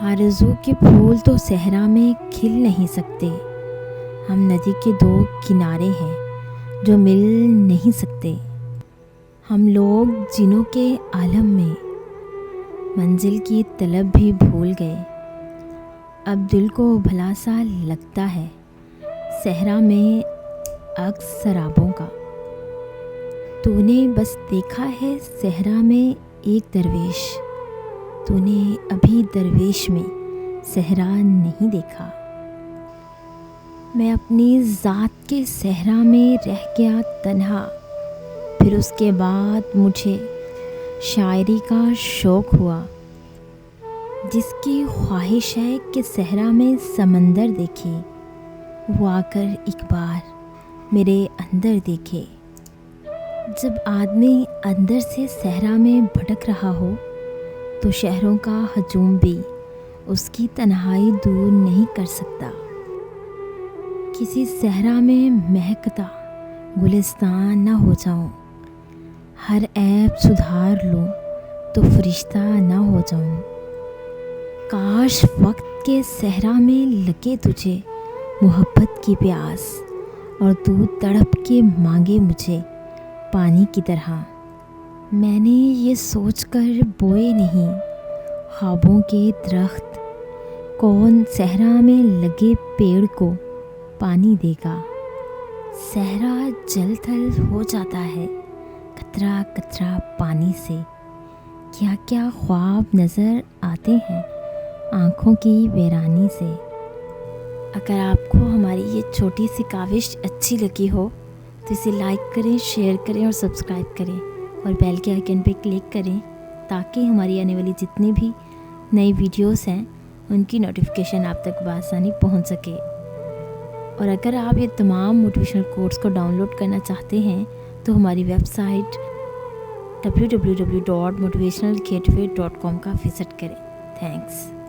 آرزو کے پھول تو صحرا میں کھل نہیں سکتے، ہم ندی کے دو کنارے ہیں جو مل نہیں سکتے۔ ہم لوگ جنوں کے عالم میں منزل کی طلب بھی بھول گئے۔ اب دل کو بھلا سا لگتا ہے صحرا میں عکس سرابوں کا۔ تو نے بس دیکھا ہے صحرا میں ایک درویش، تو نے ابھی درویش میں صحرا نہیں دیکھا۔ میں اپنی ذات کے صحرا میں رہ گیا تنہا، پھر اس کے بعد مجھے شاعری کا شوق ہوا۔ جس کی خواہش ہے کہ صحرا میں سمندر دیکھے، وہ آ کر ایک بار میرے اندر دیکھے۔ جب آدمی اندر سے صحرا میں بھٹک رہا ہو تو شہروں کا ہجوم بھی اس کی تنہائی دور نہیں کر سکتا۔ کسی صحرا میں مہکتا گلستان نہ ہو جاؤں، ہر عیب سدھار لوں تو فرشتہ نہ ہو جاؤں۔ کاش وقت کے صحرا میں لگے تجھے محبت کی پیاس، اور تو تڑپ کے مانگے مجھے پانی کی طرح۔ میں نے یہ سوچ کر بوئے نہیں خوابوں کے درخت، کون صحرا میں لگے پیڑ کو پانی دے گا۔ صحرا جل تھل ہو جاتا ہے قطرہ قطرہ پانی سے، کیا کیا خواب نظر آتے ہیں آنکھوں کی ویرانی سے۔ اگر آپ کو ہماری یہ چھوٹی سی کاوش اچھی لگی ہو تو اسے لائک کریں، شیئر کریں اور سبسکرائب کریں، اور بیل کے آئیکن پہ کلک کریں تاکہ ہماری آنے والی جتنی بھی نئی ویڈیوز ہیں ان کی نوٹیفیکیشن آپ تک بآسانی پہنچ سکے۔ اور اگر آپ یہ تمام موٹیویشنل کوٹس کو ڈاؤن لوڈ کرنا چاہتے ہیں تو ہماری ویب سائٹ www.motivationalgateway.com کا وزٹ کریں۔ تھینکس۔